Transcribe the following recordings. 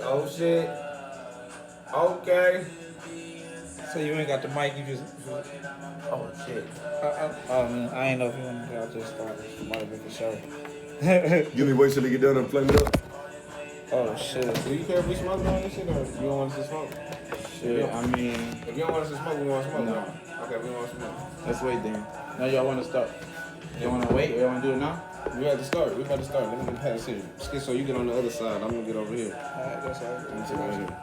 Oh shit. Okay. So you ain't got the mic, you just. Oh shit. Oh man, I ain't know if you want to. I just started. Might have been for sure. You me wait till they get done and flame it up. Oh shit. Do you care if we smoke on this shit or you don't want us to smoke? Shit. I mean, If you don't want us to smoke, we want to smoke. No. Okay, we want to smoke. let's wait then. Now y'all want to start? Y'all want to wait? Y'all want to do it now? We have to start. We about to start. Let me get past here. Skid, so you get on the other side. I'm gonna get over here. Alright, that's all Let me right. take right here.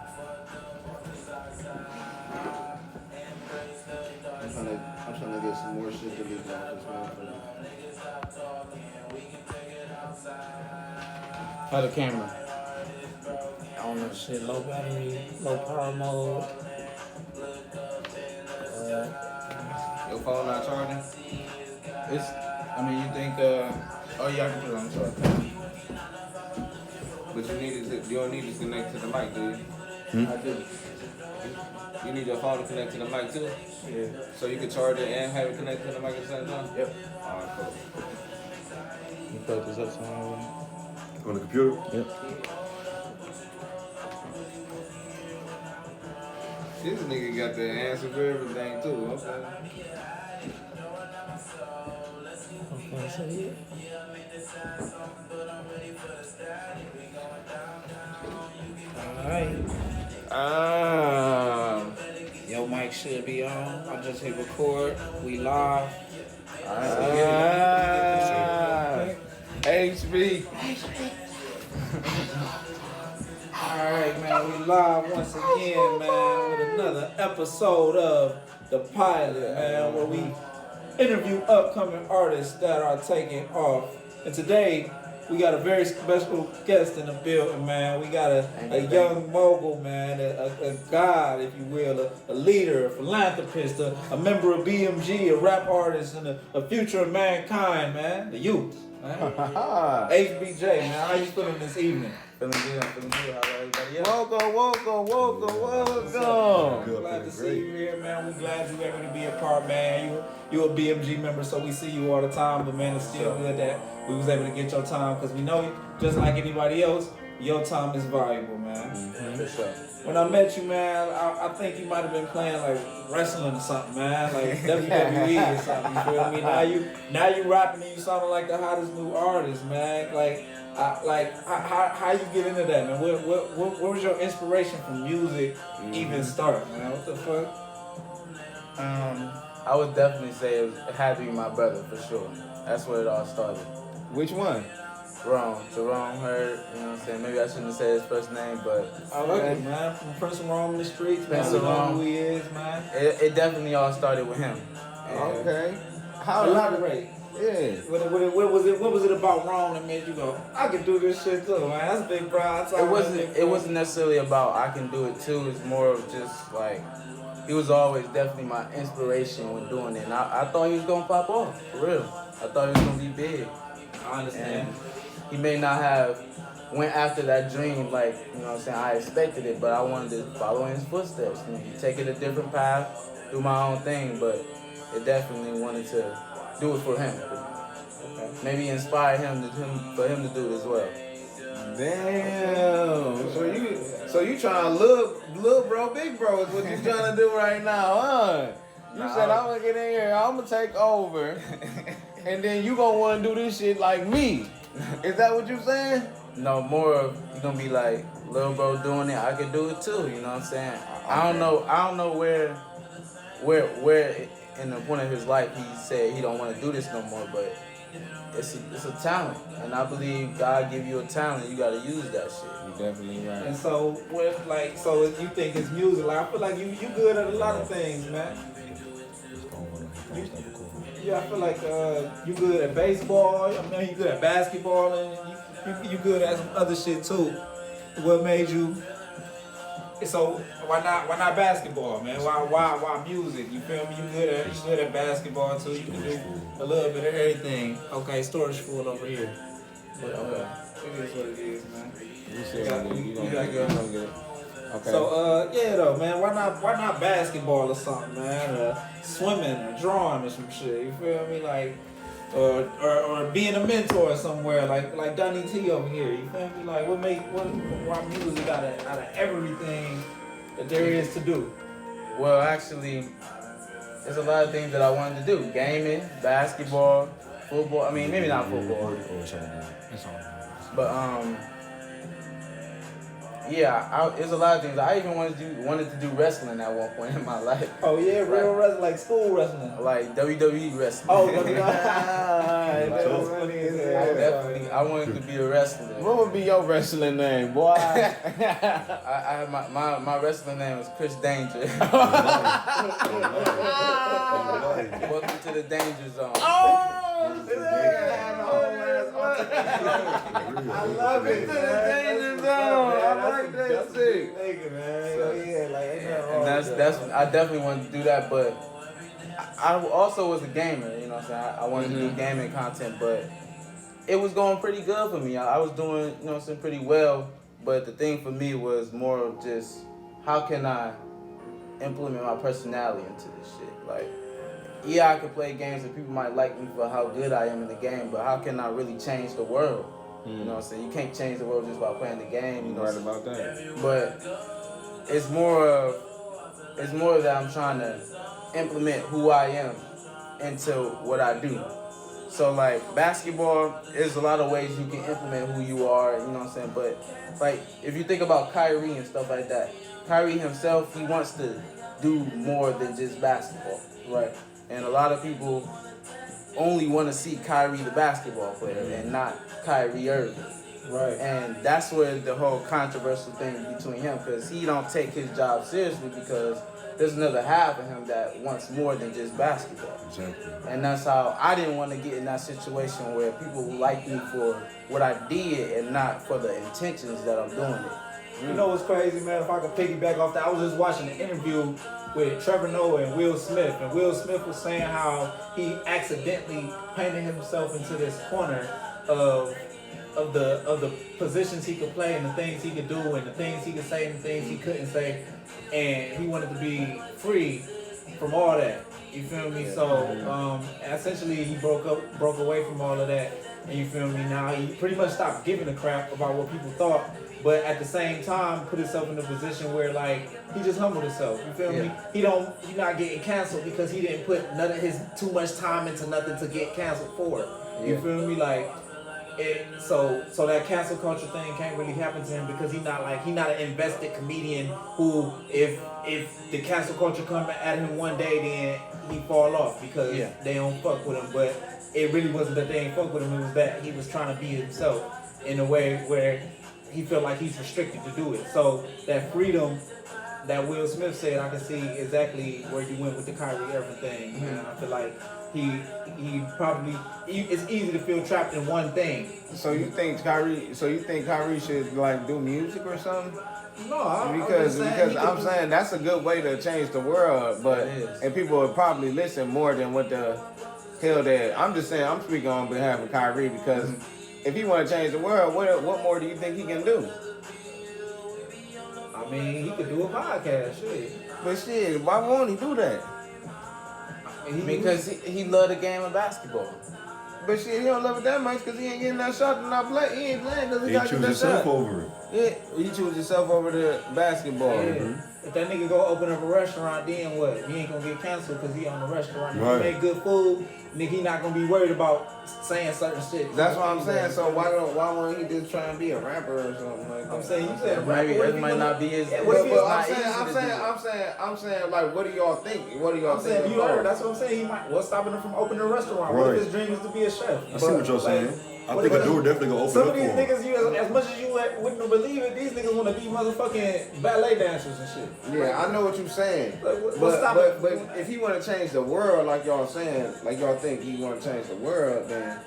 I'm trying to get some more shit to leave off this motherfucker. How the camera? I don't know shit. Low battery, low power mode. Your phone not charging? It's. I mean, you think? Oh yeah, I can put it on charge. But you don't need to connect to the mic, do you? I do. You need your phone to connect to the mic too? Yeah. So you can charge it and have it connected to the mic at the same time? Yep. Alright, cool. You put this up somewhere. On the computer? Yep. This nigga got the answer for everything too, okay? Okay, so yeah. Alright. Your mic should be on. I just hit record. We live. HB. Alright, man. We live once again, man, with another episode of The Pilot, man, where we interview upcoming artists that are taking off. And today, we got a very special guest in the building, man. We got a young mogul, man, a god, if you will, a leader, a philanthropist, a member of BMG, a rap artist, and a future of mankind, man. The youth, man. HBJay, man. How you feeling this evening? Feeling good. How about everybody else? Welcome. Glad to see you here, man. We're glad you able to be a part, man. You a BMG member, so we see you all the time, but man, it's still good that we was able to get your time, because we know, just like anybody else, your time is valuable, man. For sure. When I met you, man, I think you might have been playing like wrestling or something, man, like WWE or something. You feel me? Now you rapping and you sounding like the hottest new artist, man. How you get into that, man? What was your inspiration from music even start, man? What the fuck? I would definitely say it had to be my brother for sure. That's where it all started. Which one? Jerome Hurd, you know what I'm saying? Maybe I shouldn't have said his first name, but I like it, man. From Prince Rome in the streets, man. Prince We know Rome. who he is, man. it definitely all started with him. And Okay. How Elaborate. Yeah. What was it about Rome that made you go, I can do this shit too, man? That's big, bro. It wasn't necessarily about I can do it too. It's more of just like, he was always definitely my inspiration when doing it. And I thought he was going to pop off, for real. I thought he was going to be big. I understand. And he may not have went after that dream like, you know what I'm saying, I expected it, but I wanted to follow in his footsteps and take it a different path, do my own thing, but it definitely wanted to do it for him. Okay. Maybe inspire for him to do it as well. Damn. So you trying to little bro, big bro is what you trying to do right now, huh? You said I'm gonna get in here, I'm gonna take over, and then you gonna want to do this shit like me. Is that what you saying? No, more of you gonna be like, little bro doing it, I could do it too. You know what I'm saying? I don't know where in the point of his life he said he don't want to do this no more, but it's a talent, and I believe God give you a talent, you gotta use that shit. You definitely right. And so, so you think it's music? Like, I feel like you good at a lot of things, man. I feel like you good at baseball. I mean, you good at basketball, and you good at some other shit too. What made you? So why not basketball, man? Why music? You feel me? You good at basketball too. You can do a little bit of everything. Okay, storage full over here. But it is what it is, man. You gonna get it. Okay. So yeah though, man. Why not basketball or something, man? Or swimming or drawing or some shit. You feel me? Like or being a mentor somewhere like Donnie T over here. You feel me? Like why music out of everything that there is to do? Well, actually, there's a lot of things that I wanted to do. Gaming, basketball, football. I mean, maybe not football. But yeah, there's a lot of things. I even wanted to do wrestling at one point in my life. Oh yeah, real wrestling, like school wrestling. Like WWE wrestling. Oh, I wanted to be a wrestler. What would be your wrestling name, boy? I have my wrestling name is Chris Danger. Welcome to the danger zone. Oh, I love it. To the danger zone. I like that shit. And that's I definitely wanted to do that, but I also was a gamer, you know what I'm saying? I wanted to do gaming content, but it was going pretty good for me. I was doing, you know what I'm saying, pretty well, but the thing for me was more of just how can I implement my personality into this shit? Like, yeah, I could play games and people might like me for how good I am in the game, but how can I really change the world? You know what I'm saying? You can't change the world just by playing the game. You know right about that. But it's more of that I'm trying to implement who I am into what I do. So like basketball, there's a lot of ways you can implement who you are, you know what I'm saying? But like if you think about Kyrie and stuff like that, Kyrie himself, he wants to do more than just basketball, right? And a lot of people only want to see Kyrie the basketball player and not Kyrie Irving. Right. And that's where the whole controversial thing between him, because he don't take his job seriously because there's another half of him that wants more than just basketball. Exactly. And that's how I didn't want to get in that situation where people like me for what I did and not for the intentions that I'm doing it. You know what's crazy, man? If I could piggyback off that, I was just watching an interview with Trevor Noah and Will Smith, and Will Smith was saying how he accidentally painted himself into this corner of the positions he could play and the things he could do and the things he could say and the things he couldn't say, and he wanted to be free from all that. You feel me? So essentially he broke away from all of that, and you feel me? Now he pretty much stopped giving a crap about what people thought, but at the same time put himself in a position where like he just humbled himself. You feel me? He's not getting canceled because he didn't put none of his too much time into nothing to get canceled for it. You feel me? Like so that cancel culture thing can't really happen to him because he's not an invested comedian who if the cancel culture come at him one day then he fall off because they don't fuck with him. But it really wasn't that they ain't fuck with him, it was that he was trying to be himself in a way where he felt like he's restricted to do it. So that freedom that Will Smith said, I can see exactly where you went with the Kyrie Irving thing. And I feel like he probably it's easy to feel trapped in one thing. So you think Kyrie should like do music or something? No, because I'm saying that's a good way to change the world, but and people would probably listen more than what the hell that I'm just saying. I'm speaking on behalf of Kyrie because if he want to change the world, what more do you think he can do? I mean, he could do a podcast, shit. But shit, why won't he do that? Because he loved the game of basketball. But shit, he don't love it that much because he ain't getting that shot and not play. He ain't playing because he got to get that himself shot. over it. Yeah, he choose himself over the basketball. Yeah. If that nigga go open up a restaurant, then what? He ain't gonna get canceled because he on the restaurant. If Right. he make good food, nigga, he not gonna be worried about saying certain shit. That's what I'm saying. So why won't he just try and be a rapper or something like that? I'm saying you said Maybe rapper, it might not be his. But I'm saying, like, what do y'all think? What do y'all I'm think? saying you heard. That's what I'm saying. He might. What's stopping him from opening a restaurant? What if his dream is to be a chef? I see what y'all saying. I think a door definitely gonna open some up of these for him. niggas, as much as you wouldn't believe it, these niggas want to be motherfucking ballet dancers and shit. Yeah, I know what you're saying. Like, what's But stopping? if he want to change the world, like y'all saying, like y'all think he want to change the world, then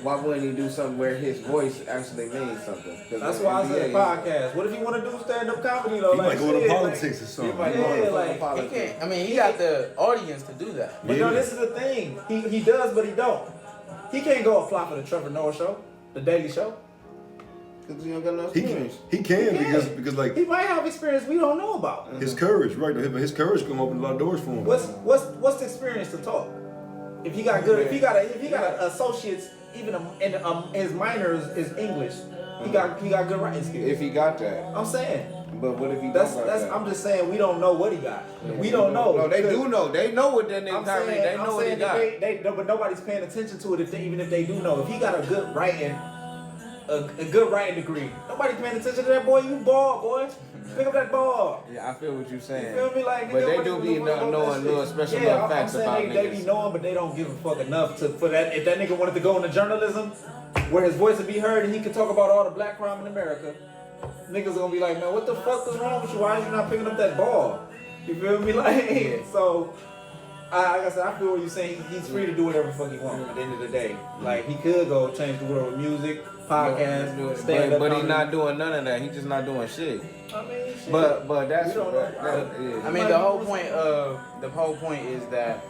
why wouldn't he do something where his voice actually means something? That's why I said podcast. What if he want to do stand-up comedy though? He like, might go to shit, politics or He something. might He go might to go to like. politics. He can't. I mean, he got the audience to do that. But no, this is the thing. He does, but he don't. He can't go apply for the Trevor Noah show, the Daily Show. Because he don't got no He experience. can because like He might have experience we don't know about. his courage, right? His courage can open a lot of doors for him. What's the experience to talk? If he got good, if he got a associates, even his minor is English. He got good writing skills. If he got that. I'm saying. But what if he That's don't got that? I'm just saying we don't know what he got. We don't know. No, they do know. They know what that nigga got. They know what he got. But nobody's paying attention to it even if they do know. If he got a good writing, a good writing degree, nobody's paying attention to that boy. You ball, boy. Pick up that ball. Yeah, I feel what you're saying. You feel me? Like, but they do be knowing little special little facts about niggas. They be knowing, but they don't give a fuck enough for that. If that nigga wanted to go into journalism, where his voice would be heard and he could talk about all the black crime in America, niggas gonna be like, man, what the fuck is wrong with you? Why are you not picking up that ball? You feel me? Like, so, like I said, I feel what you're saying. He's free to do whatever the fuck he wants at the end of the day. Like, he could go change the world with music, podcast, stand up. But he's not doing none of that. He's just not doing shit. I mean, shit. But that's I mean, the whole point is that,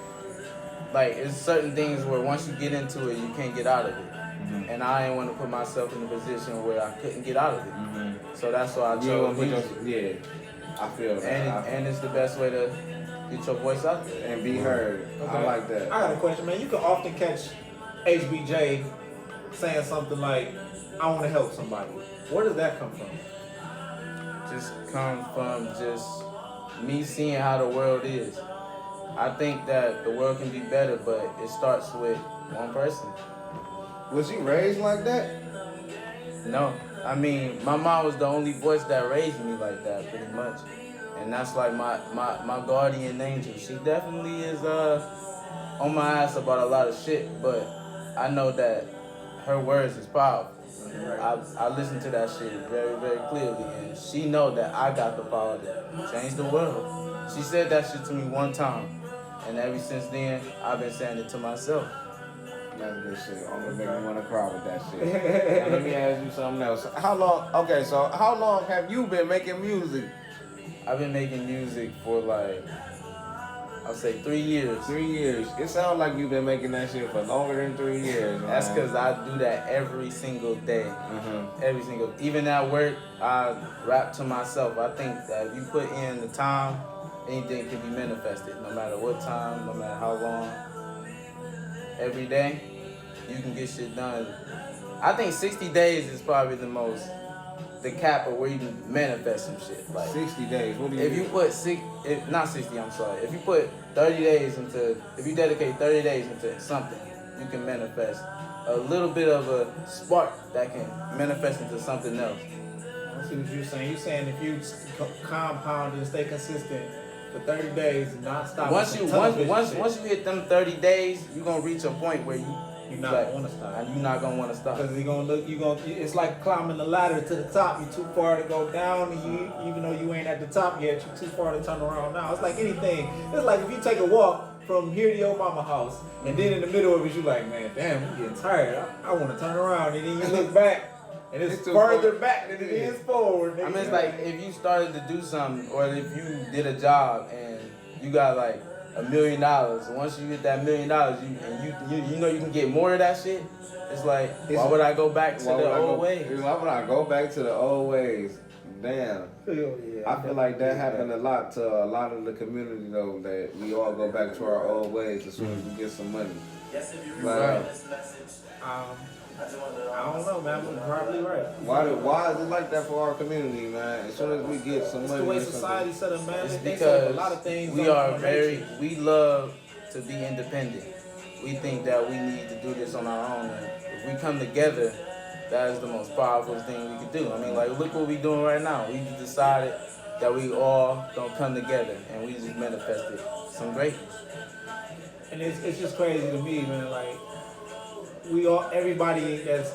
like, it's certain things where once you get into it, you can't get out of it. Mm-hmm. And I didn't want to put myself in a position where I couldn't get out of it. Mm-hmm. So that's why I chose music. I feel that. And it's the best way to get your voice out there and be heard. Okay. I like that. I got a question, man. You can often catch HBJay saying something like, I want to help somebody. Where does that come from? Just come from just me seeing how the world is. I think that the world can be better, but it starts with one person. Was you raised like that? No. I mean, my mom was the only voice that raised me like that, pretty much. And that's like my guardian angel. She definitely is on my ass about a lot of shit, but I know that her words is powerful. I listen to that shit very, very clearly, and she know that I got the power to change the world. She said that shit to me one time, and ever since then, I've been saying it to myself. That's good shit. I'm gonna make me wanna cry with that shit. Now, let me ask you something else. How long have you been making music? I've been making music for like, I'll say 3 years. 3 years. It sounds like you've been making that shit for longer than 3 years. That's because I do that every single day. Mm-hmm. Every single, even at work, I rap to myself. I think that if you put in the time, anything can be manifested. No matter what time, no matter how long. Every day, you can get shit done. I think 60 days is probably the cap of where you can manifest some shit. Like 60 days. What do you if you put not 60, I'm sorry. If you put 30 days if you dedicate 30 days into something, you can manifest a little bit of a spark that can manifest into something else. I see what you're saying. You're saying if you compound and stay consistent for 30 days and not stop. Once you hit them 30 days, you're gonna reach a point where you're not gonna want to stop. And you're not gonna want to stop. Because it's like climbing the ladder to the top. You're too far to go down, and even though you ain't at the top yet, you're too far to turn around now. It's like anything. It's like if you take a walk from here to your mama house, and then in the middle of it, you're like, man, damn, I'm getting tired. I want to turn around, and then you look back. And it's further back than it is forward. I mean, it's like if you started to do something, or if you did a job and you got like $1 million. Once you get that $1 million, you know you can get more of that shit. It's like, why would I go back to the old ways? Why would I go back to the old ways? Damn. Yeah, I feel like that happened a lot to a lot of the community though. That we all go back to our old ways as soon as we get some money. I don't know, man. You're probably right. Why is it like that for our community, man? As soon as we get some money, it's the way society set up, man. It's because a lot of things we love to be independent. We think that we need to do this on our own. And if we come together, that is the most powerful thing we can do. I mean, like, look what we doing right now. We just decided that we all gonna come together, and we just manifested some greatness. And it's just crazy to me, man. Like, everybody that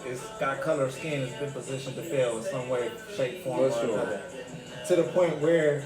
is got color of skin has been positioned to fail in some way, shape, form, or another. To the point where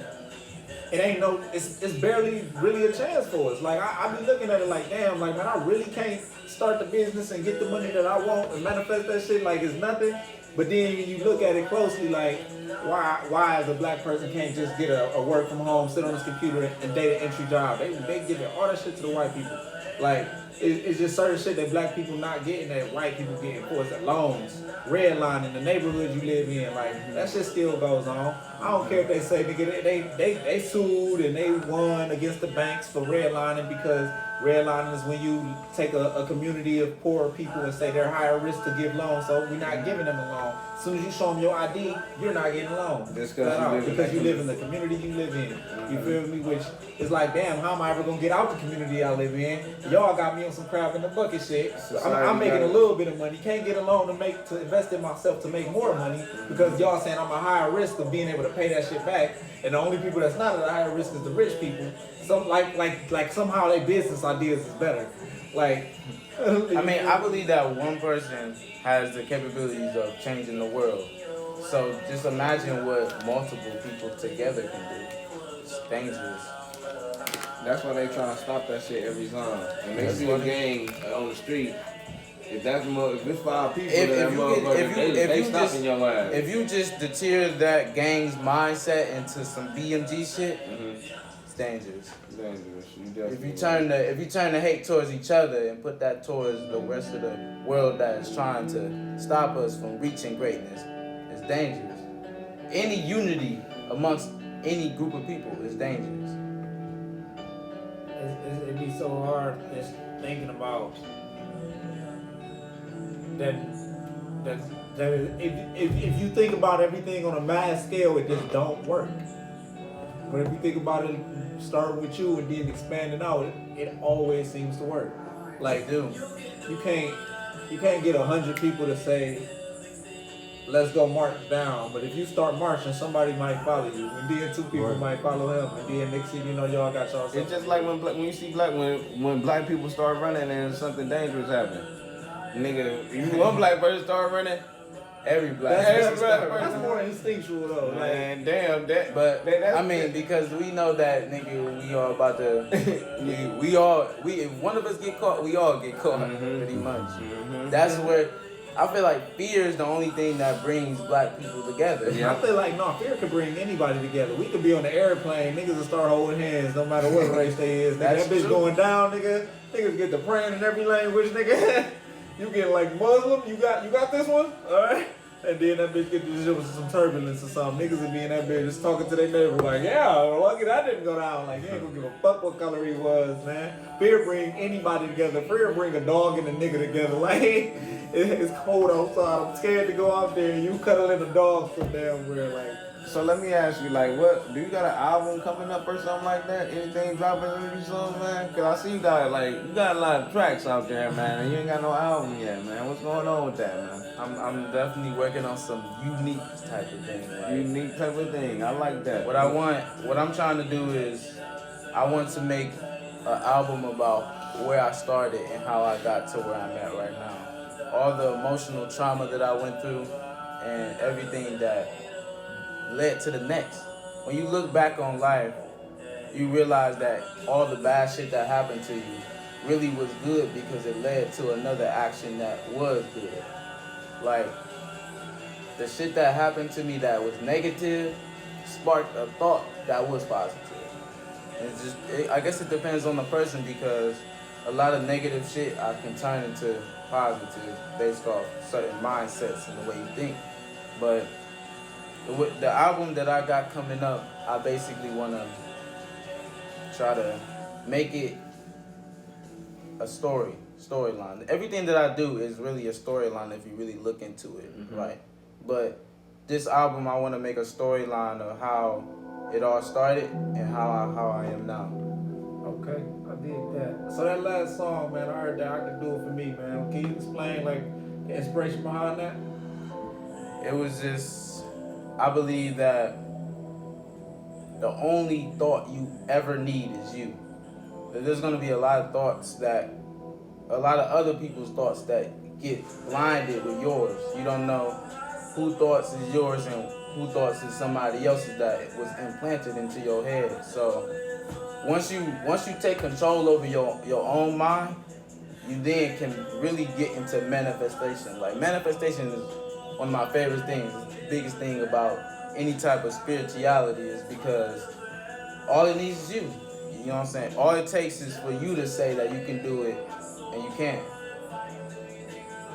it's barely really a chance for us. Like, I be looking at it like, damn, like, man, I really can't start the business and get the money that I want and manifest that shit like it's nothing. But then you look at it closely, like, why as a black person can't just get a work from home, sit on his computer and data entry job? They give all that shit to the white people. Like, it's just certain shit that black people not getting that white people getting. For it's loans, redlining, the neighborhood you live in. Like, that shit still goes on. I don't care if they say, nigga, they sued and they won against the banks for redlining because Redlining is when you take a community of poor people and say they're higher risk to give loans, so we're not giving them a loan. As soon as you show them your ID, you're not getting a loan. Just because you live in the community you live in. You feel me? Which is like, damn, how am I ever gonna get out the community I live in? Y'all got me on some crab in the bucket shit. I'm making a little bit of money. Can't get a loan to invest in myself to make more money because y'all saying I'm a higher risk of being able to pay that shit back. And the only people that's not at a higher risk is the rich people. So like somehow their business ideas is better. Like I mean, I believe that one person has the capabilities of changing the world. So just imagine what multiple people together can do. It's dangerous. That's why they trying to stop that shit every time. When they see a gang on the street, if it's 5 people, they stopping your ass. If you just deter that gang's mindset into some BMG shit, it's dangerous. If you turn the hate towards each other and put that towards the rest of the world that is trying to stop us from reaching greatness, it's dangerous. Any unity amongst any group of people is dangerous. It'd be so hard just thinking about that if you think about everything on a mass scale, it just don't work. But if you think about it, starting with you and then expanding out, it always seems to work. Like, dude, you can't get 100 people to say, let's go march down. But if you start marching, somebody might follow you, and then 2 people might follow him, and then next thing you know, y'all got y'all. It's just like when you see when black people start running and something dangerous happen. Nigga, you one black person start running, every black person. That's more instinctual though. Man, damn that. But I mean, because we know that nigga, we all about to. If one of us get caught, we all get caught. Pretty much. That's where I feel like fear is the only thing that brings black people together. Yeah. I feel like fear could bring anybody together. We could be on the airplane, niggas will start holding hands no matter what race they is. That bitch going down, nigga. Niggas get to praying in every language, nigga. You get like Muslim, you got this one? Alright? And then that bitch get to with some turbulence or something. Niggas would be in that bitch just talking to their neighbor like, yeah, lucky that didn't go down. Like, you ain't gonna give a fuck what color he was, man. Fear bring anybody together. Fear bring a dog and a nigga together. Like, it's cold outside. I'm scared to go out there and you cuddling a dog so damn weird. Like, so let me ask you, like, what do you got an album coming up or something like that? Anything dropping any songs, man? Cause I see you got a lot of tracks out there, man, and you ain't got no album yet, man. What's going on with that, man? I'm definitely working on some unique type of thing. Like, unique type of thing. I like that. What I'm trying to do is, I want to make an album about where I started and how I got to where I'm at right now. All the emotional trauma that I went through and everything that led to the next. When you look back on life, you realize that all the bad shit that happened to you really was good because it led to another action that was good. Like, the shit that happened to me that was negative sparked a thought that was positive. I guess it depends on the person because a lot of negative shit I can turn into positive based off certain mindsets and the way you think. But the album that I got coming up, I basically want to try to make it a storyline. Everything that I do is really a storyline if you really look into it, right? But this album, I want to make a storyline of how it all started and how I am now. Okay, I did that. So that last song, man, I heard that. I can do it for me, man. Can you explain like the inspiration behind that? It was just, I believe that the only thought you ever need is you. There's gonna be a lot of other people's thoughts that get blinded with yours. You don't know who thoughts is yours and who thoughts is somebody else's that was implanted into your head. So once you take control over your own mind, you then can really get into manifestation. Like, manifestation is one of my favorite things. It's the biggest thing about any type of spirituality is because all it needs is you. You know what I'm saying? All it takes is for you to say that you can do it, and you can.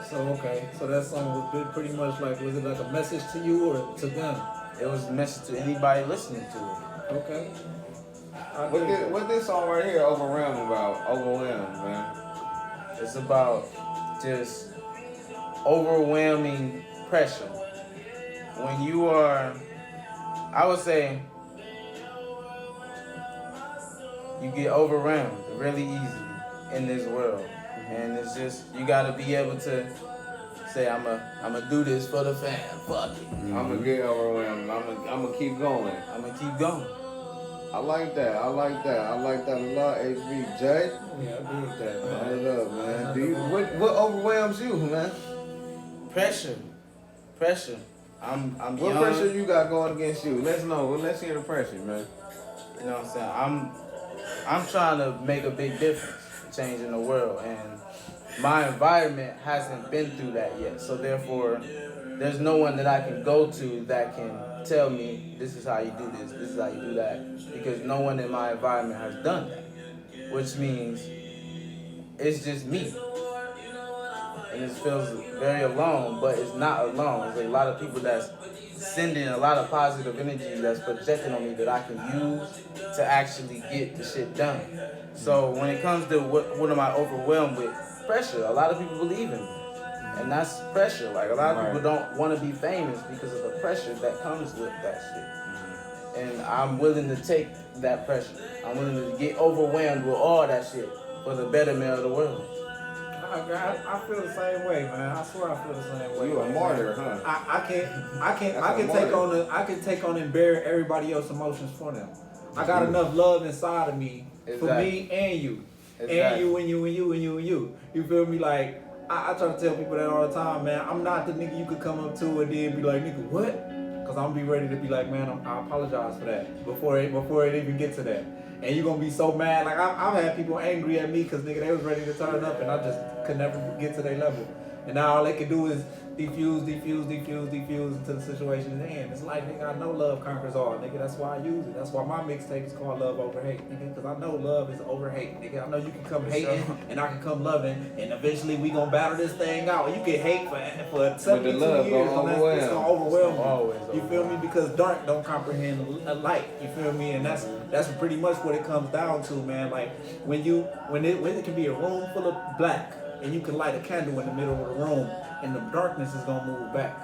So, okay. So that song was pretty much like, was it like a message to you or to them? It was a message to anybody listening to it. Okay. What this song right here, Overwhelmed, about? Overwhelmed, man. It's about just overwhelming pressure. When you are, I would say, you get overwhelmed really easily in this world. And it's just, you gotta be able to say, I'ma do this for the fam. Fuck it. I'ma get overwhelmed. I'ma keep going. I'ma keep going. I like that. I like that a lot, HBJay. Yeah, I agree with that, man. Hold up, man. Do you, what overwhelms you, man? Pressure. I'm What young. pressure you got going against you? Let's know. Let's hear the pressure, man. You know what I'm saying? I'm trying to make a big difference, changing the world, and my environment hasn't been through that yet. So therefore, there's no one that I can go to that can tell me this is how you do this is how you do that, because no one in my environment has done that, which means it's just me. And it feels very alone, but it's not alone. There's a lot of people that's sending a lot of positive energy that's projecting on me that I can use to actually get the shit done. So when it comes to what am I overwhelmed with? Pressure. A lot of people believe in me. And that's pressure. Like, a lot of people don't want to be famous because of the pressure that comes with that shit. And I'm willing to take that pressure. I'm willing to get overwhelmed with all that shit for the betterment of the world. I feel the same way, man. I swear I feel the same way. You a martyr, huh? I can take on and bear everybody else's emotions for them. I got enough love inside of me for me and you. Exactly. And you. You feel me? Like, I try to tell people that all the time, man. I'm not the nigga you could come up to and then be like, nigga, what? Because I'm going to be ready to be like, man, I apologize for that before it even get to that. And you're going to be so mad. Like, I've had people angry at me because, nigga, they was ready to turn up and I just could never get to their level. And now all they can do is defuse until the situation is in. It's like, nigga, I know love conquers all, nigga. That's why I use it. That's why my mixtape is called Love Over Hate, nigga. Because I know love is over hate, nigga. I know you can come hating and I can come loving, and eventually we gonna battle this thing out. You can hate for 72 love years, gonna and it's gonna overwhelm you. You feel me? overwhelm. Because dark don't comprehend a light. You feel me? And that's pretty much what it comes down to, man. Like when it can be a room full of black, and you can light a candle in the middle of the room, and the darkness is gonna move back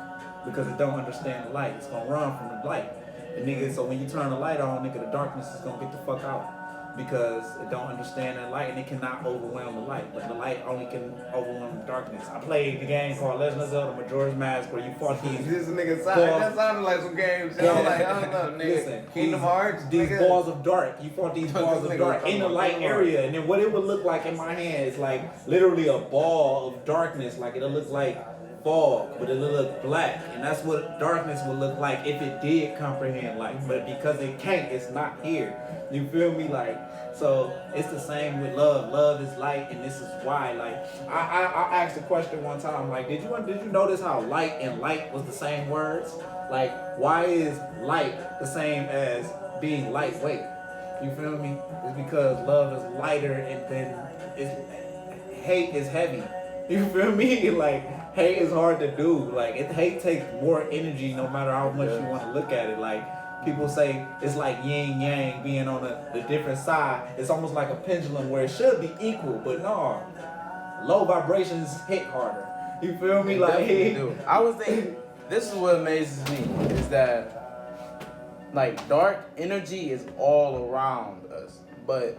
because it don't understand the light. It's gonna run from the light. And nigga, so when you turn the light on, nigga, the darkness is gonna get the fuck out because it don't understand that light and it cannot overwhelm the light. But the light only can overwhelm the darkness. I played the game called Legend of Zelda Majora's Mask where you fought these. This nigga that sounded like some games. I was like, I don't know, nigga. Listen, Kingdom Hearts. These nigga. balls of dark. You fought these balls of dark in the light area, and then what it would look like in my hand is like literally a ball of darkness. Like it'll look like fog, but it'll look black, and that's what darkness would look like if it did comprehend light. But because it can't, it's not here. You feel me? Like, so it's the same with love. Love is light, and this is why. Like, I asked a question one time. Like, did you notice how light and light was the same words? Like, why is light the same as being lightweight? You feel me? It's because love is lighter, and then hate is heavy. You feel me? Like, hate is hard to do. Like, hate takes more energy no matter how much you want to look at it. Like, people say it's like yin yang being on the different side. It's almost like a pendulum where it should be equal, but no. Low vibrations hit harder. You feel me? Like, I was thinking, this is what amazes me, is that, like, dark energy is all around us, but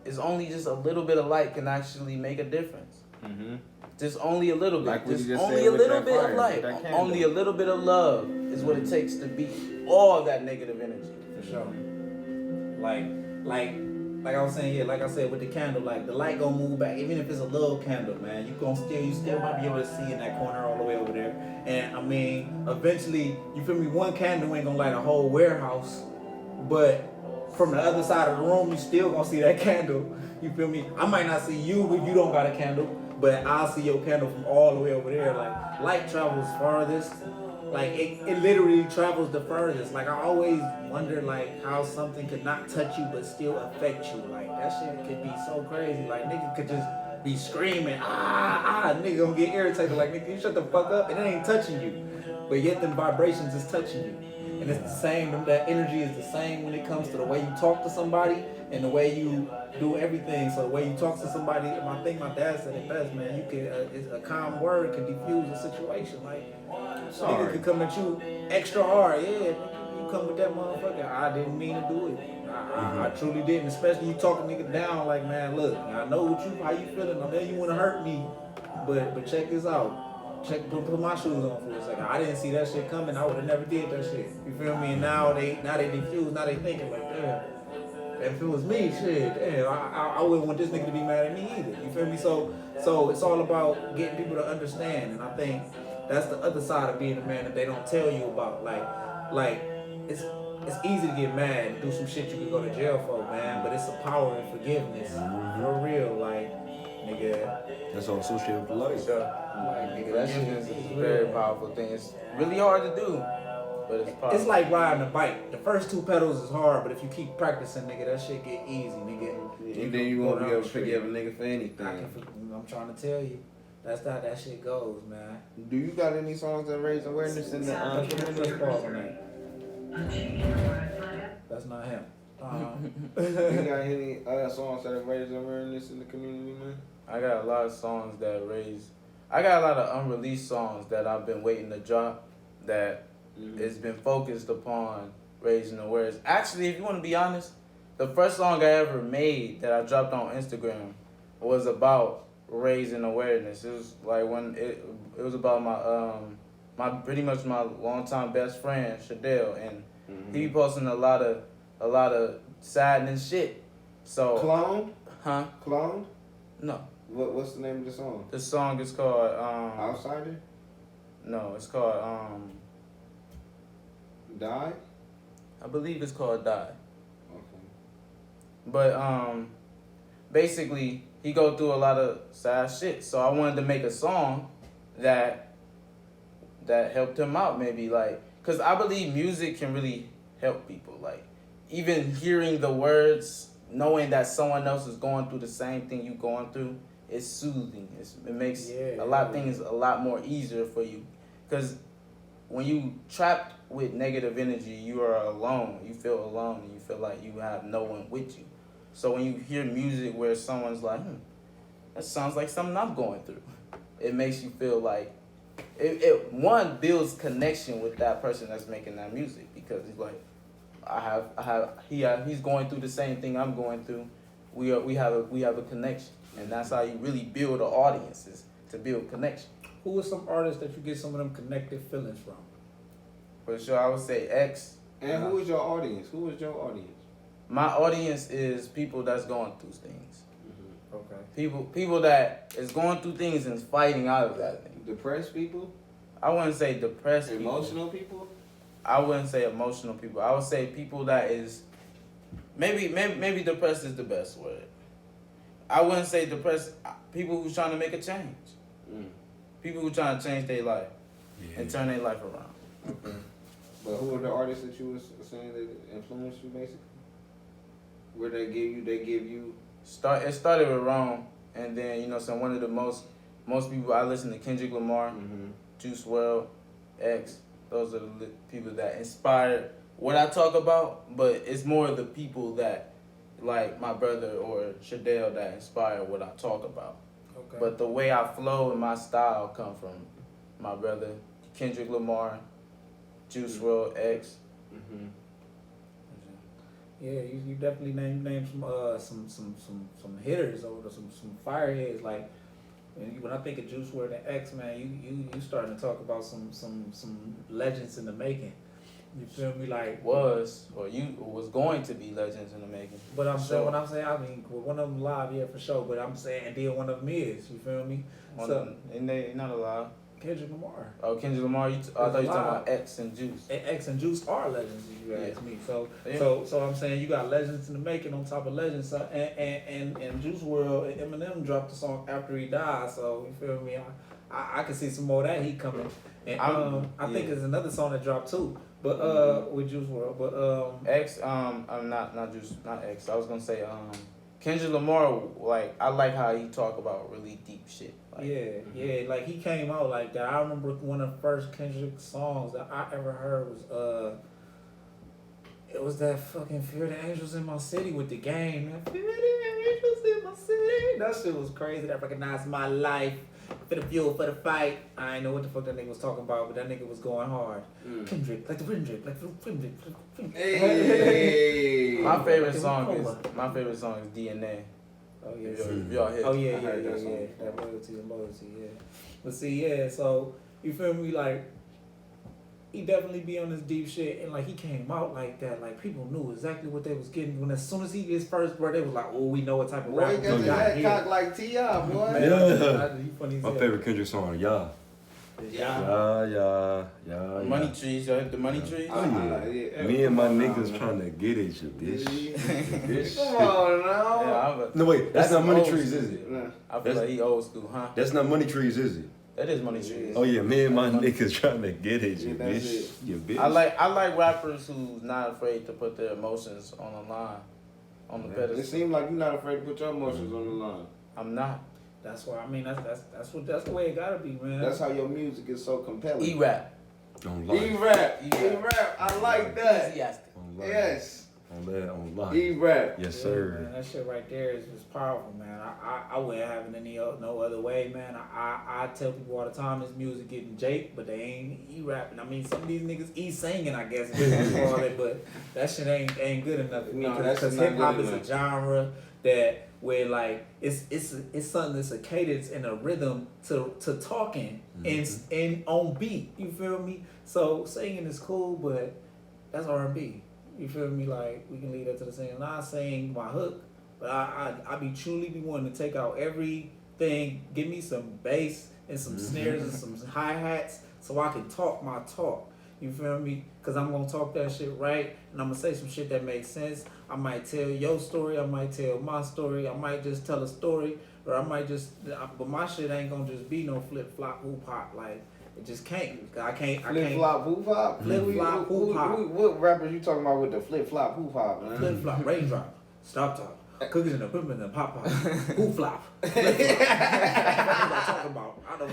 it's only just a little bit of light can actually make a difference. Mm-hmm. Just only a little bit. Like just just only said a with little that bit fire, of light. with that candle. Only a little bit of love is what it takes to beat all that negative energy. For sure. Like I was saying, yeah, like I said with the candle, like the light gonna move back, even if it's a little candle, man. You still might be able to see in that corner all the way over there. And I mean, eventually, you feel me? One candle ain't gonna light a whole warehouse, but from the other side of the room, you still gonna see that candle. You feel me? I might not see you if you don't got a candle, but I'll see your candle from all the way over there. Like, light travels farthest. Like, it literally travels the furthest. Like, I always wonder, like, how something could not touch you but still affect you. Like, that shit could be so crazy. Like, nigga could just be screaming, nigga gonna get irritated. Like, nigga, you shut the fuck up, and it ain't touching you. But yet them vibrations is touching you. and it's the same. That energy is the same when it comes to the way you talk to somebody and the way you do everything. So the way you talk to somebody, I think my dad said it best, man. You can a calm word can diffuse a situation. Like nigga could come at you extra hard, yeah. You come with that motherfucker. I didn't mean to do it. I truly didn't. Especially you talking nigga down like, man, look, I know how you feeling. I know you want to hurt me, but check this out. Put my shoes on for a second. I didn't see that shit coming. I would have never did that shit. You feel me? And now they diffuse. Now they thinking like, damn. If it was me, shit, damn, I wouldn't want this nigga to be mad at me either. You feel me? So it's all about getting people to understand, and I think that's the other side of being a man that they don't tell you about. Like it's easy to get mad and do some shit you could go to jail for, man. But it's a power in forgiveness, for real. Like, nigga, That's all associated with life. Sure. like nigga, That shit is a very powerful thing. It's really hard to do, but it's powerful. It's like riding a bike. The first 2 pedals is hard, but if you keep practicing, nigga, that shit get easy, nigga. And then you won't be able to forgive a nigga for anything. I'm trying to tell you, that's how that shit goes, man. Do you got any songs that raise awareness in the Let's community? pause on that. That's not him. You got any other songs that raise awareness in the community, man? I got a lot of songs that raise. I got a lot of unreleased songs that I've been waiting to drop that it's been focused upon raising awareness. Actually, if you want to be honest, the first song I ever made that I dropped on Instagram was about raising awareness. It was like when it was about my pretty much my longtime best friend Shadell, and he be posting a lot of sadness shit. So Clone? huh? Clone? No. What's the name of the song? The song is called Outsider? no, it's called Die? I believe it's called Die. Okay. But basically he go through a lot of sad shit. So I wanted to make a song that helped him out, maybe, like, cause I believe music can really help people. Like, even hearing the words, knowing that someone else is going through the same thing you going through, it's soothing. It makes a lot of things a lot more easier for you. Cause when you trapped with negative energy, you are alone. You feel alone, and you feel like you have no one with you. So when you hear music where someone's like, that sounds like something I'm going through, it makes you feel like it one builds connection with that person that's making that music, because he's like, he's going through the same thing I'm going through. We have a connection, and that's how you really build an audience, is to build connection. Who are some artists that you get some of them connected feelings from? For sure, I would say X. And who is your audience? Who is your audience? My audience is people that's going through things. Okay. People that is going through things and fighting out of that thing. Depressed people? I wouldn't say depressed people. Emotional people? I wouldn't say emotional people. I would say people that is maybe depressed is the best word. I wouldn't say depressed. People who's trying to make a change. People who trying to change their life and turn their life around. Okay. But who are the artists that you was saying that influenced you, basically? Where they give you? It started with Rome, and then so one of the most people I listen to, Kendrick Lamar, Juice WRLD, X. Those are the people that inspired what I talk about. But it's more the people that, like my brother or Shadell, that inspire what I talk about. Okay. But the way I flow and my style come from my brother, Kendrick Lamar, Juice WRLD, X. Yeah, you definitely named some hitters or some fireheads. Like when I think of Juice WRLD and X, man, you starting to talk about some legends in the making. You feel me? Like was going to be legends in the making. But I'm saying, when I'm saying, I mean, one of them live, yeah, for sure. But I'm saying, and then one of them is. You feel me? And they not alive. Kendrick Lamar. Oh, Kendrick Lamar. I thought you were talking about X and Juice. And X and Juice are legends, if you ask me. So, Yeah. so I'm saying you got legends in the making on top of legends. So, and Juice WRLD, and Eminem dropped the song after he died. So you feel me? I can see some more of that heat coming. And I think there's another song that dropped too. But with Juice WRLD. But X. I'm not Juice, not X. I was gonna say Kendrick Lamar. Like, I like how he talk about really deep shit. Like, yeah, like he came out like that. I remember one of the first Kendrick songs that I ever heard It was that fucking Fear the Angels in My City with the game. Man. Fear the Angels in My City. That shit was crazy. That recognized my life. For the fuel, for the fight. I ain't know what the fuck that nigga was talking about, but that nigga was going hard. Kendrick, like the Kendrick, like the Kendrick. Hey. My favorite song is DNA. Oh yeah, y'all hit. oh yeah, I heard that song. That loyalty, yeah. But see, yeah, so you feel me? Like he definitely be on this deep shit, and like he came out like that, like people knew exactly what they was getting. When as soon as he get his first word, they was like, "Oh, we know what type of Boy, rap he got your head cocked like T.I., boy. Yeah. He funny as My hell. favorite Kendrick song, yeah. Yeah. Money trees, y'all hit the money trees? Oh yeah. Me and my niggas trying to get at you, bitch. Come on now. Yeah, No wait, that's not Money old Trees, school. is it? I feel like he old school, huh? That's not Money Trees, is it? That is money trees. Oh yeah, me and my niggas trying to get at you, Yeah, that's bitch. it. You bitch. I like rappers who's not afraid to put their emotions on the line, on the It pedestal. seems like you're not afraid to put your emotions on the line. I'm not. That's why I mean that's the way it gotta be, man. That's how your music is so compelling. E-rap. Don't lie. E-rap. E-rap. I like that. Enthusiastic. Don't lie. Yes. Don't lie. E-rap. Yes, Yeah, sir. man, that shit right there is powerful, man. I wouldn't have it no other way, man. I tell people all the time this music getting Jake, but they ain't E-rapping. I mean, some of these niggas E-singing, I guess, but that shit ain't good enough for me. No, that Because shit's not hip hop good is a enough. genre that where like it's something that's a cadence and a rhythm to talking and on beat. You feel me? So singing is cool, but that's R&B. You feel me? Like we can leave that to the singing. I sing my hook, but I be truly be wanting to take out everything. Give me some bass and some snares and some hi hats so I can talk my talk. You feel me? Cause I'm gonna talk that shit right, and I'm gonna say some shit that makes sense. I might tell your story, I might tell my story, I might just tell a story, or I might just. But my shit ain't gonna just be no flip flop hoop hop. Like it just can't. I can't. Flip flop hoop hop. Flip flop hoop hop. What rappers you talking about with the flip flop hoop hop, man? Flip flop, raindrop, stop top. Cookies and equipment and pop pop. Hoop flop. Flip flop. That's what I'm talking about. I don't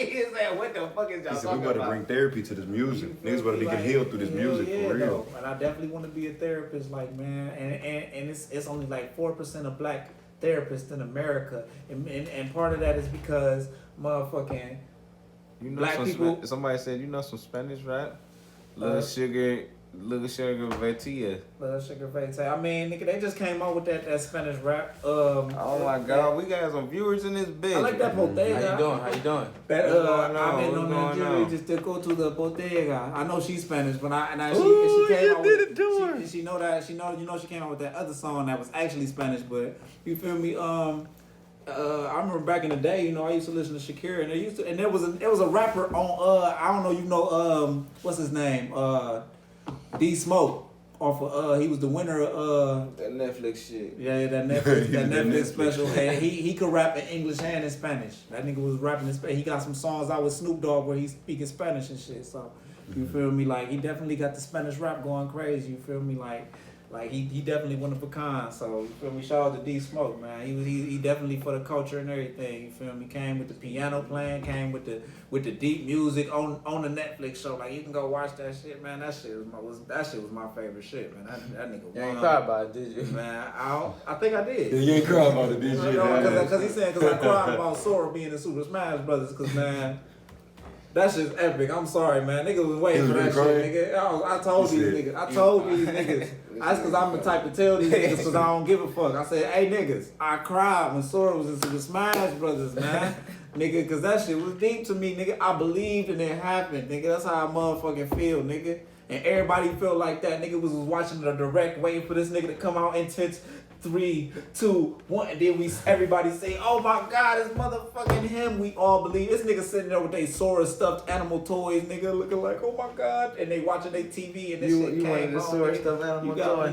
He said, "What the fuck is y'all He said we talking about to about?" bring therapy to this music. You feel Niggas about to me? be getting healed through this Hell music yeah, for real. though. And I definitely want to be a therapist, like man. And it's only like 4% of black therapists in America, and part of that is because motherfucking You know black some people. somebody said, you know some Spanish rap? Little Sugar Vetilla. Sugar Face. I mean, nigga, they just came out with that Spanish rap. Oh my God, we got some viewers in this bitch. I like that bodega. How you doing? That What's going on? I've been What's on going Nigeria on? just to go to the bodega. I know she's Spanish, but Ooh, she came you out did with it to her. she know that she know she came out with that other song that was actually Spanish, but you feel me? I remember back in the day, you know, I used to listen to Shakira, and there was a rapper on I don't know, you know, what's his name? D Smoke off of he was the winner of That Netflix shit. yeah, that Netflix special. And he could rap in English and in Spanish. That nigga was rapping in Spanish. He got some songs out with Snoop Dogg where he's speaking Spanish and shit. So you feel me? Like he definitely got the Spanish rap going crazy. You feel me? Like he definitely one of a kind. So you feel me? Shout out to D Smoke, man. He definitely for the culture and everything. You feel me? Came with the piano playing, came with the deep music on the Netflix show. Like you can go watch that shit, man. That shit was my favorite shit, man. That nigga. You ain't cry about it, did you? Man, I think I did. Yeah, you ain't crying about it, did you? Because he said, because I cried about Sora being in Super Smash Brothers, because, man, that shit's epic. I'm sorry, man. Niggas was waiting for that shit, nigga. I told these niggas. That's because I'm the type to tell these niggas because I don't give a fuck. I said, hey, niggas, I cried when Sora was in Super Smash Brothers, man. Nigga, because that shit was deep to me, nigga. I believed and it happened, nigga. That's how I motherfucking feel, nigga. And everybody felt like that. Nigga was watching the direct, waiting for this nigga to come out intense. 3, 2, 1, and then everybody say, oh my God, it's motherfucking him. We all believe. This nigga sitting there with they Sora stuffed animal toys, nigga, looking like, oh my God, and they watching their TV and this shit You wanted came the on. Sora Nigga. stuffed animal You got toy?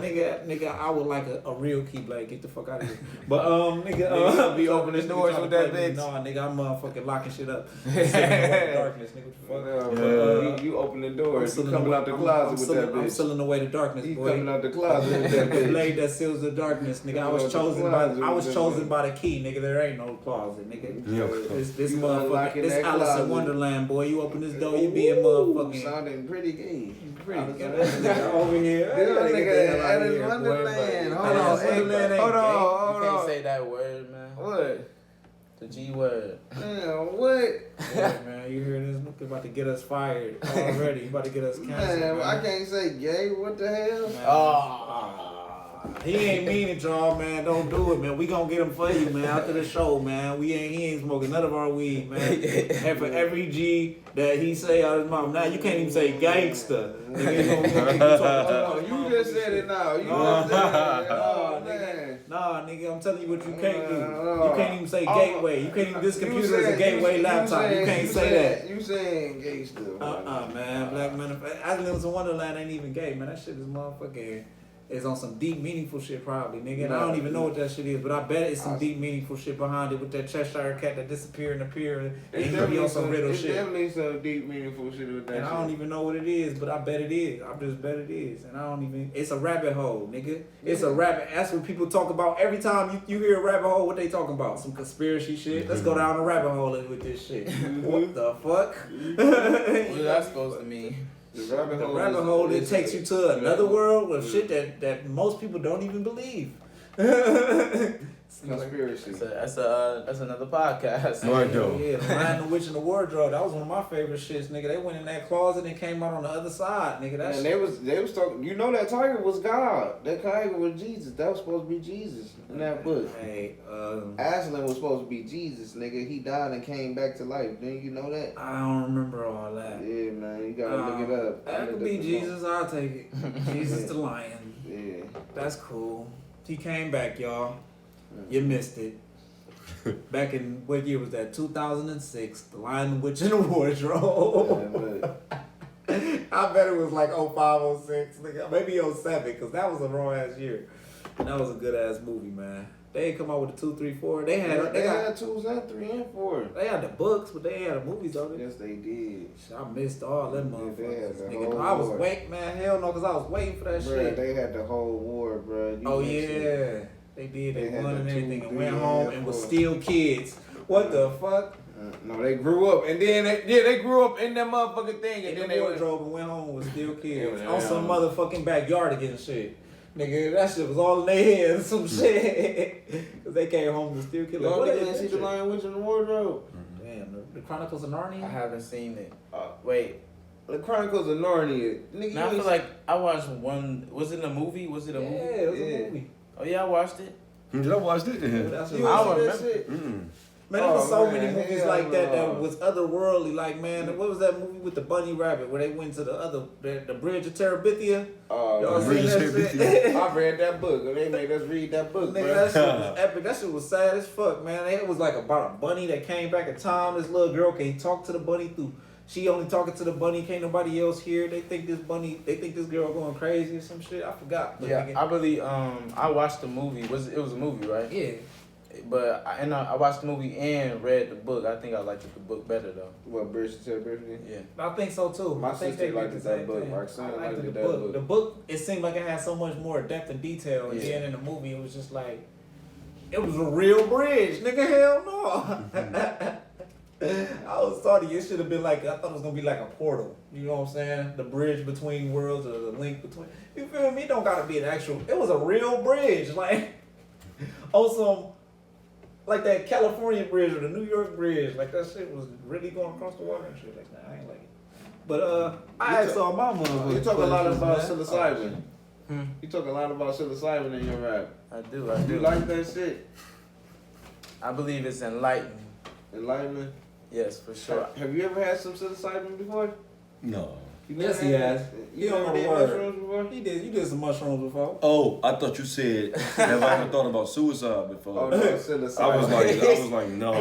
nigga, I would like a real Keyblade. Get the fuck out of here. But nigga, Nigga, be opening doors with that bitch. No, nigga, I'm motherfucking locking shit up. Sitting there in the darkness, nigga. What the fuck? You open the doors. You coming out the closet with that bitch. I'm sealing away the darkness, You boy. coming out the closet with The that bitch. blade that seals the darkness, honest, nigga. I was chosen by the key, nigga. There ain't no closet, nigga. This motherfucker, this Alice in Wonderland, boy. You open this door, you be a motherfucking. Sounding pretty gay. Pretty gay. Over here. This nigga Alice in Wonderland. Hold on. You can't say that word, man. What? The G word. Man, what? Yeah, man, you hear this nigga about to get us fired already. You about to get us canceled. Man, I can't say gay. What the hell? Man, he ain't mean it, y'all, man. Don't do it, man. We gonna get him for you, man. After the show, man. He ain't smoking none of our weed, man. And for every G that he say out of his mouth, now you can't even say gangster. You just said it now. You just said it. Oh, man. Nah, nigga, I'm telling you what you can't do. You can't even say gateway. You can't even, this computer is a gateway laptop. You can't say that. You saying gay still. Man. Black man. Alice in Wonderland ain't even gay, man. That shit is motherfucking. It's on some deep, meaningful shit, probably, nigga. And I don't even know what that shit is, but I bet it's some deep, meaningful shit behind it with that Cheshire cat that disappear and appear, and he be on some riddle shit. It's definitely some deep, meaningful shit with that and shit. I don't even know what it is, but I bet it is. I just bet it is. And I don't even, it's a rabbit hole, nigga. It's a rabbit, that's what people talk about. Every time you hear a rabbit hole, what they talking about? Some conspiracy shit? Let's go down the rabbit hole with this shit. What the fuck? What is that supposed to mean? The rabbit hole that takes you to another world with shit that most people don't even believe. Conspiracy. That's another podcast. Right though. Yeah, The Lion, the Witch, and the Wardrobe. That was one of my favorite shits, nigga. They went in that closet and came out on the other side, nigga. That and shit. they was talking. You know that tiger was God. That tiger was Jesus. That was supposed to be Jesus in that book. Hey, Aslan was supposed to be Jesus, nigga. He died and came back to life. Didn't you know that? I don't remember all that. Yeah, man. You gotta look it up. That could be Jesus. I'll take it. Jesus the Lion. Yeah. That's cool. He came back, y'all. You missed it. Back in, what year was that? 2006. The Lion, the Witch, and the Wardrobe. I bet it was like 05, 06. Nigga. Maybe 07, because that was a raw ass year. And that was a good ass movie, man. They ain't come out with the 2, 3, 4. They had 2, 3, and 4. They had the books, but they had the movies on it. Yes, they did. I missed all them motherfuckers. The Nigga, I was waiting, man. Hell no, because I was waiting for that shit. They had the whole war, bro. Yeah. They did. They won and everything and went home and was 4. still kids. What the fuck? No, they grew up. And then, they grew up in that motherfucking thing. And then they wardrobe and went home and was still kids. Yeah, on some motherfucking backyard again shit. Nigga, that shit was all in their head some shit. Because they came home and still kids. Y'all didn't see The Lion, Witch, and the Wardrobe? Damn, the Chronicles of Narnia? I haven't seen it. Wait. The Chronicles of Narnia. Nigga, Now I feel like I watched one. Was it a movie? Was it a movie? Yeah, it was a movie. Oh yeah, I watched it. Did I watch it? That's You what ain't I see that shit? Man, there was so man, many movies hell like that no. was otherworldly. Like, man, what was that movie with the bunny rabbit where they went to the Bridge of Terabithia? Y'all seen that shit? I read that book. They made us read that book, Nigga, bro. that shit was epic. That shit was sad as fuck, man. It was like about a bunny that came back in time. This little girl can talk to the bunny through. She only talking to the bunny. Can't nobody else hear. They think this girl going crazy or some shit. I forgot. But Yeah, nigga, I believe. I watched the movie. It was a movie, right? yeah. But I watched the movie and read the book. I think I liked the book better though. What, Bridge to Terabithia? Yeah. I think so too. My I think sister they liked did the that same book. thing. My son I liked liked the that book. book. The book, it seemed like it had so much more depth and detail. And Yeah. then in the movie, it was just like, it was a real bridge. Nigga, hell no. I was thought it should have been like, I thought it was going to be like a portal. You know what I'm saying? The bridge between worlds or the link between. You feel me? It don't got to be an actual, it was a real bridge. Like, on some, like that California bridge or the New York bridge. Like that shit was really going across the water and shit. Like, nah, I ain't like it. But I asked all my mother. You talk a lot about psilocybin. Hmm. You talk a lot about psilocybin in your rap. I do. You like that shit? I believe it's enlightening. Enlightenment? Yes, for sure. Have you ever had some psilocybin before? No. You Yes, never he had- has. You He don't never know did the word. mushrooms before? You did some mushrooms before. Oh, I thought you said, have I ever thought about suicide before? Oh, no, psilocybin. I was like, no.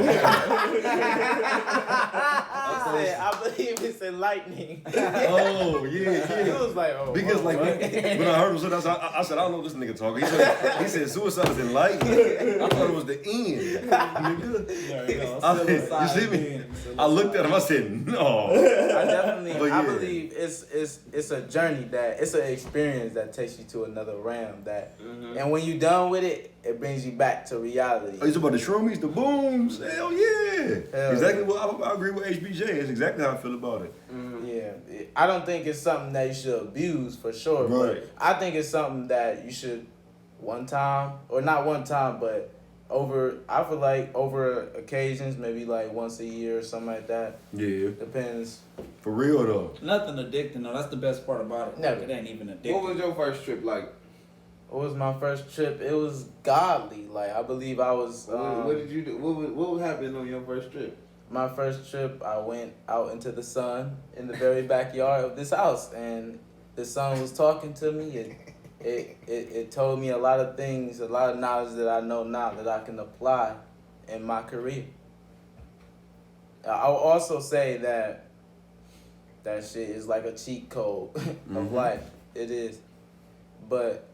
I said, I believe it's enlightening. Oh, yeah. It was like, oh. Because like when I heard him say that, I said, I don't know this nigga talking. He said suicide is enlightening. I thought it was the end. Nigga. You see me? I looked at him. I said, no. I believe it's a journey it's an experience that takes you to another realm and when you're done with it, it brings you back to reality. Oh, you talking about the shroomies, the booms? Hell yeah. Exactly. Well, I agree with HBJay. That's exactly how I feel about it. Yeah, I don't think it's something that you should abuse for sure. Right. But I think it's something that you should not one time, but I feel like over occasions, maybe like once a year or something like that. Yeah. Depends. For real though. Nothing addicting though. That's the best part about it. Never. It ain't even addicting. What was your first trip like? What was my first trip? It was godly. Like I believe I was. What did you do? What happened on your first trip? My first trip, I went out into the sun in the very backyard of this house, and the sun was talking to me, and it told me a lot of things, a lot of knowledge that I know now that I can apply in my career. I'll also say that shit is like a cheat code of life. It is. But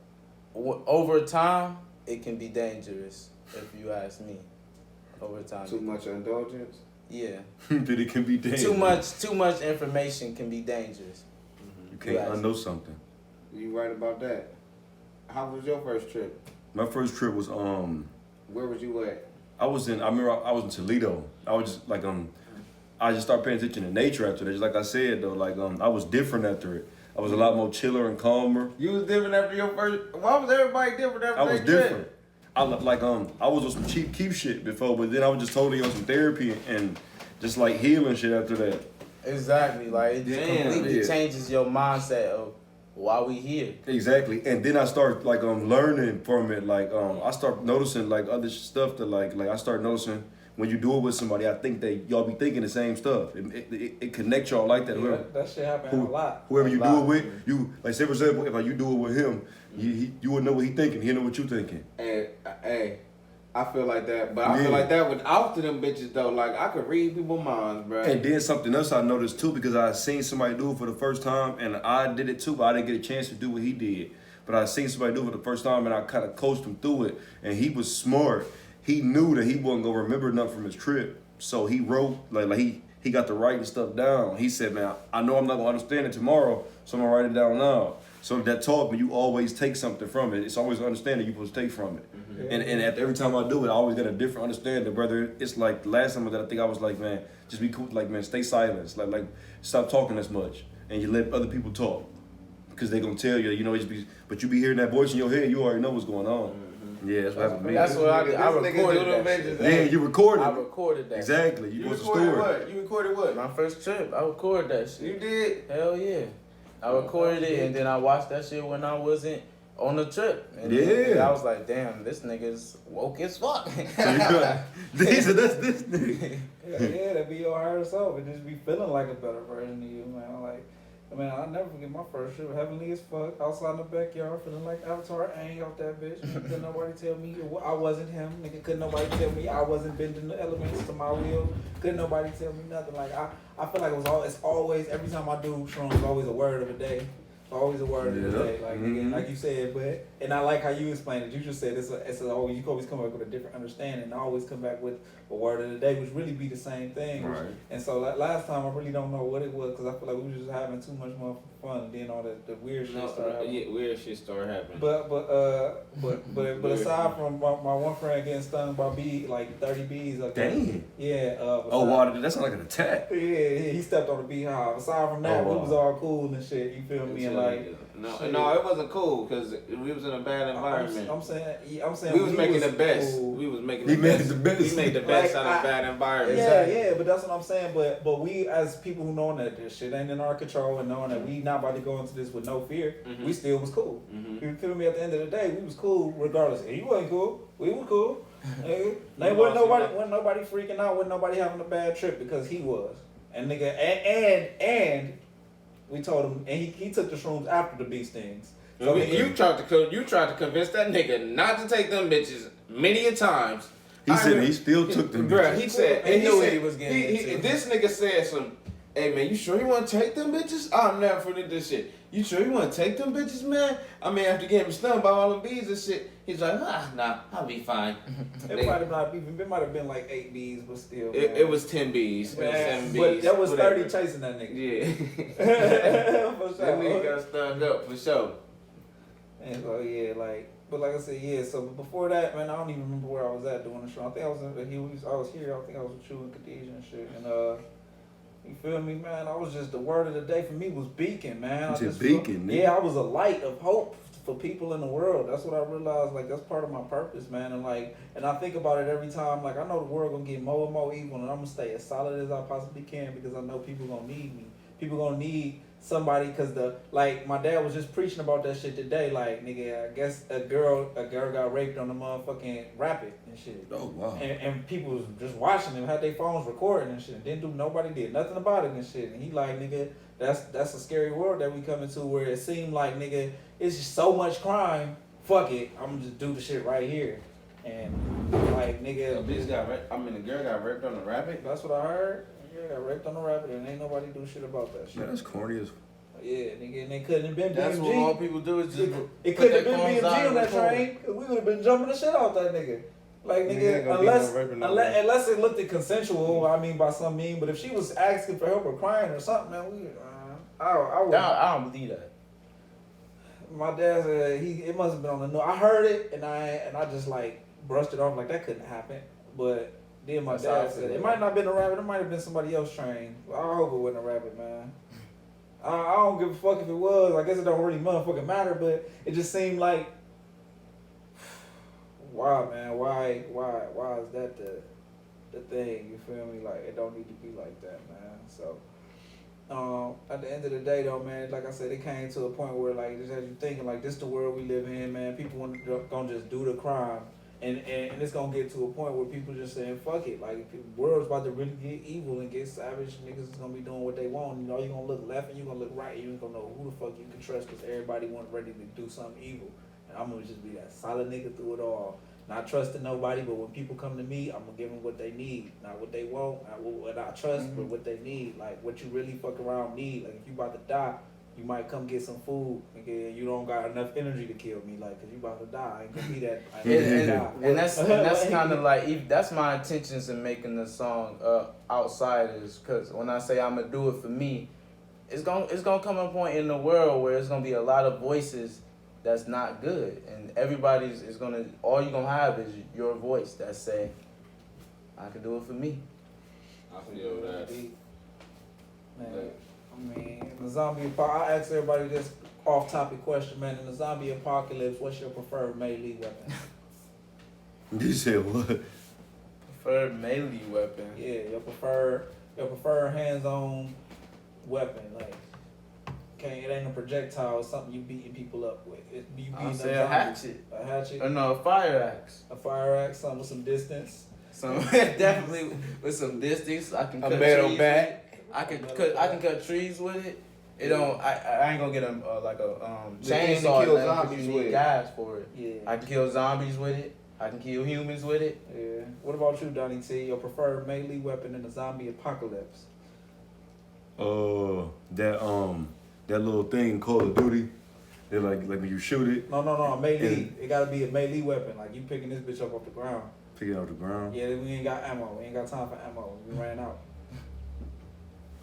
over time, it can be dangerous, if you ask me. Over time. Too much indulgence? Yeah. That it can be dangerous. Too much information can be dangerous. You can't unknow something. You right about that. How was your first trip? My first trip was Where was you at? I remember I was in Toledo. I was just like I just started paying attention to nature after that. Just like I said though, like I was different after it. I was a lot more chiller and calmer. You was different after your first. Why was everybody different after I was their different. trip? I was on some cheap keep shit before, but then I was just totally on some therapy and just like healing shit after that. Exactly, like it just completely yeah. changes your mindset of why we here. Exactly, and then I start like learning from it. Like I start noticing like other stuff that like I start noticing when you do it with somebody. I think that y'all be thinking the same stuff. It connects y'all like that. Yeah, that shit happen a lot. Whoever you do it with, you like say for example, if you do it with him, you would know what he thinking. He know what you thinking. Hey, I feel like that, but I feel like that with after them bitches though. Like I could read people's minds, bro. And then something else I noticed too, because I seen somebody do it for the first time, and I did it too, but I didn't get a chance to do what he did. But I seen somebody do it for the first time, and I kind of coached him through it. And he was smart. He knew that he wasn't gonna remember nothing from his trip, so he wrote like he got the writing stuff down. He said, "Man, I know I'm not gonna understand it tomorrow, so I'm gonna write it down now." So that taught me you always take something from it. It's always an understanding you're supposed to take from it. Mm-hmm. And every time I do it, I always get a different understanding. Whether it's like the last time that I think I was like, man, just be cool. Like, man, stay silent. Like stop talking as much, and you let other people talk, because they gonna tell you, but you be hearing that voice in your head. You already know what's going on. Mm-hmm. Yeah, that's what happened to me. That's what I recorded that shit. Yeah, you recorded. I recorded that. Exactly. You recorded what? You recorded what? My first trip, I recorded that shit. You did? Hell yeah. I recorded it and then I watched that shit when I wasn't on the trip. And then I was like, damn, this nigga's woke as fuck. So you got that's this nigga. Yeah, that be your higher self and just be feeling like a better version of you, man. Like, man, I'll never forget my first trip, heavenly as fuck, outside in the backyard, feeling like Avatar. I ain't off that bitch. Couldn't nobody tell me I wasn't him. Nigga, couldn't nobody tell me I wasn't bending the elements to my will. Couldn't nobody tell me nothing. Like, I feel like it's always, every time I do shrooms, it's always a word of the day. Always a word of the day, like again, like you said, and I like how you explained it. You just said you can always come back with a different understanding. I always come back with a word of the day, which really be the same thing. Right. And so last time I really don't know what it was, because I feel like we were just having too much more fun, and then all the weird shit started happening. Yeah, weird shit started happening. But aside from my one friend getting stung by 30 bees up there. Dang. Yeah. Water. That's not like an attack. Yeah, he stepped on the beehive. Aside from that, we was all cool and shit. You feel me? And no, it wasn't cool because we was in a bad environment. I'm saying we was making the best. Cool. We was making the best. We made the best out of a bad environment. Yeah, but that's what I'm saying. But we as people who knowing that this shit ain't in our control and knowing that we not about to go into this with no fear, we still was cool. You feel me? At the end of the day, we was cool regardless. He wasn't cool. We was cool. Wasn't nobody freaking out. Wasn't nobody having a bad trip because he was. And nigga, and we told him, and he took the shrooms after the bee stings. So you tried to convince that nigga not to take them bitches many a times. He said he still took them. Bruh, he said, he knew what he was getting into. This nigga said Hey man, you sure you want to take them bitches? I'll never forget this shit. You sure you want to take them bitches, man? I mean, after getting stung by all them bees and shit, he's like, nah, I'll be fine. It might have been like 8 bees, but still. It was 10 bees. Man, it was 7 bees. But that was whatever. 30 chasing that nigga. Yeah. For sure. That nigga got stung up for sure. And so yeah, but like I said, yeah. So before that, man, I don't even remember where I was at doing the show. I think I was here. I think I was with you and Khadijah and shit. And you feel me, man? I was just the word of the day for me was beacon, man. Beacon, yeah, I was a light of hope for people in the world. That's what I realized. Like that's part of my purpose, man. And I think about it every time. Like I know the world gonna get more and more evil, and I'm gonna stay as solid as I possibly can because I know people gonna need me. People gonna need somebody because my dad was just preaching about that shit today. Like nigga, I guess a girl got raped on the motherfucking Rapid and shit. Oh wow. And people was just watching them, had their phones recording and shit. Nobody did nothing about it and shit. And he like nigga, that's a scary world that we come into where it seemed like nigga, it's just so much crime. Fuck it, I'm gonna just do the shit right here. And like nigga, The girl got raped on the Rapid. that's what I heard. Yeah, got raped on the Rapid and ain't nobody do shit about that shit. Man, that's corny as. Yeah, nigga, and they couldn't have been That's BMG. what all people do is just. It put couldn't have their been phones BMG out on that and record. train, cause we would have been jumping the shit out that nigga. Like Nigga, nigga, ain't gonna be no raping no more. unless it looked at consensual, I mean by some mean, but if she was asking for help or crying or something, man, I would. I don't believe that. My dad said it must have been on the news. I heard it and I just like brushed it off like that couldn't happen. But then my That's how I dad said feel. it might not have been a Rabbit, it might have been somebody else trained. I hope it wasn't a Rabbit, man. I don't give a fuck if it was. I guess it don't really motherfucking matter, but it just seemed like, why, man? Why is that the thing? You feel me? Like it don't need to be like that, man. So, at the end of the day, though, man, like I said, it came to a point where like just as you thinking like this the world we live in, man. People gonna just do the crime. And it's gonna get to a point where people just saying fuck it, like the world's about to really get evil and get savage. Niggas is gonna be doing what they want. You know, you gonna look left and you gonna look right. You ain't gonna know who the fuck you can trust because everybody ready to do something evil. And I'm gonna just be that solid nigga through it all, not trusting nobody. But when people come to me, I'm gonna give them what they need, not what they want, not what I trust, but what they need. Like what you really fuck around need. Like if you about to die, you might come get some food, and you don't got enough energy to kill me, like, cause you about to die. I ain't gonna be that. And that's kind of like that's my intentions in making the song Outsiders, cause when I say I'm gonna do it for me, it's gonna come a point in the world where it's gonna be a lot of voices that's not good, and everybody's is gonna all you gonna have is your voice that say I can do it for me. I feel that. Man, I mean, in the zombie apocalypse, I ask everybody this off-topic question, man. In the zombie apocalypse, what's your preferred melee weapon? You said what? Preferred melee weapon. Yeah, your preferred hands-on weapon. Like, it ain't a projectile. It's something you beating people up with. I'll say a hatchet. A hatchet. Or no, a fire axe. A fire axe. Something with some distance. So definitely with some distance, I can cut metal trees bat. with it. I can cut trees with it. It don't. I ain't gonna get like a chainsaw kill because zombies you with need it. gas for it. Yeah. I can kill zombies with it. I can kill humans with it. Yeah. What about you, Donnie T? Your preferred melee weapon in the zombie apocalypse? That little thing Call of Duty. They like when you shoot it, No, melee. It gotta be a melee weapon. Like you picking this bitch up off the ground. pick it off the ground. Yeah, we ain't got ammo. We ain't got time for ammo. We ran out.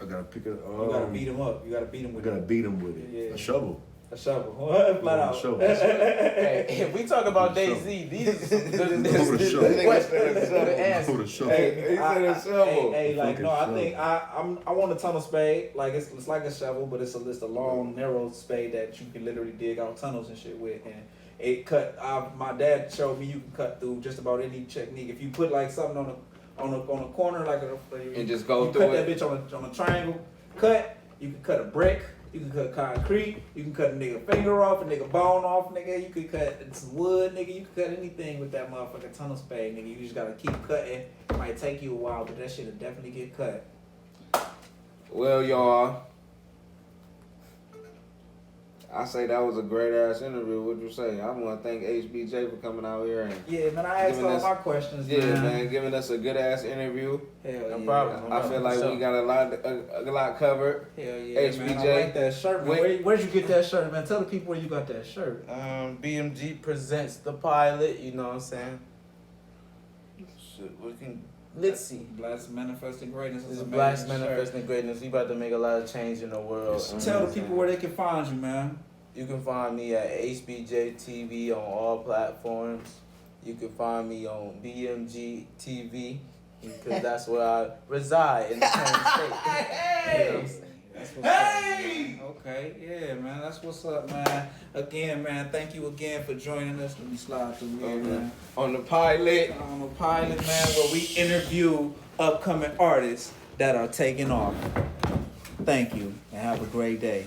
I gotta pick it up. You gotta beat him up. You gotta beat him I with gotta it. beat him with it. Yeah. A shovel. A shovel. Flat out. A shovel. Hey, if we talk about DayZ, these are some good With a shovel. good answers. With a shovel. He said a shovel. Hey, like no, I Fucking think I want a tunnel spade. Like it's like a shovel, but it's a long, narrow spade that you can literally dig out tunnels and shit with. And it cut. My dad showed me you can cut through just about any technique. If you put like something on a corner, like And just go you through cut it. that bitch on a triangle. Cut. You can cut a brick. You can cut concrete. You can cut a nigga finger off, a nigga bone off, nigga. You can cut some wood, nigga. You can cut anything with that motherfucking tunnel spade, nigga. You just gotta keep cutting. It might take you a while, but that shit'll definitely get cut. Well, y'all, I say that was a great ass interview. What'd you say? I want to thank HBJay for coming out here and Yeah, man, I asked all my questions, man. giving us a good ass interview. Hell No yeah. problem. I feel like we got a lot covered. Hell yeah, HBJay. man. I like that shirt, man. Where'd you get that shirt, man? Tell the people where you got that shirt. BMG presents the pilot. You know what I'm saying? Let's see. Blacks Manifesting Greatness is This a Blacks Manifesting Greatness. We about to make a lot of change in the world. Tell the people where they can find you, man. You can find me at HBJay TV on all platforms. You can find me on BMG TV because that's where I reside in the same state. You know what I'm saying? That's what's up, man. Okay, yeah, man. That's what's up, man. Again, man, thank you again for joining us. Let me slide through here, man. On the pilot. On the pilot, man, where we interview upcoming artists that are taking off. Thank you, and have a great day.